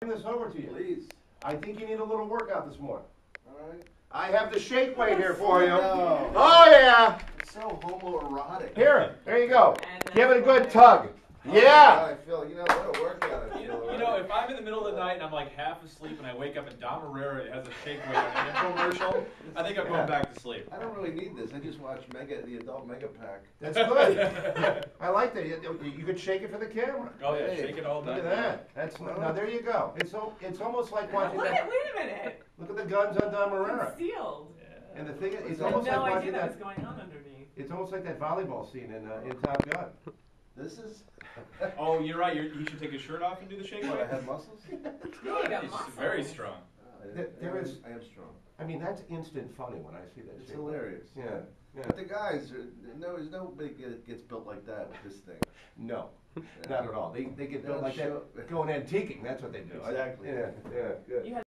Bring this over to you. Please. I think you need a little workout this morning. All right. I have the shake weight here for you. No. Oh yeah. It's so homoerotic. Here, there you go. Give it a good tug. Yeah. I feel, what a workout I feel. If I'm in the middle of the night and I'm like half asleep and I wake up and Dom Herrera has a shake weight on an infomercial, I think I'm going back to sleep. I don't really need this. I just watch the adult Mega Pack. That's good. I like that. You could shake it for the camera. Oh yeah, Hey, shake it all Look night. at that. That's now. There you go. It's almost like watching Wait that. a minute. Look at the guns on Dom Herrera. Concealed. Yeah. And the thing is, it's I had almost no like idea watching that was that. going on underneath. It's almost like that volleyball scene in Top Gun. This is. Oh, you're right. He should take his shirt off and do the shake What, weight. I have muscles? Oh, you got He's muscles. very strong. There is- I am strong. I mean, that's instant funny when I see that. It's shake weight. hilarious. Yeah. Yeah. But the guys, there's nobody gets built like that with this thing. No, not at all. They get built Yeah, like sure. that, going antiquing. That's what they do. Exactly. Yeah, yeah, good. You had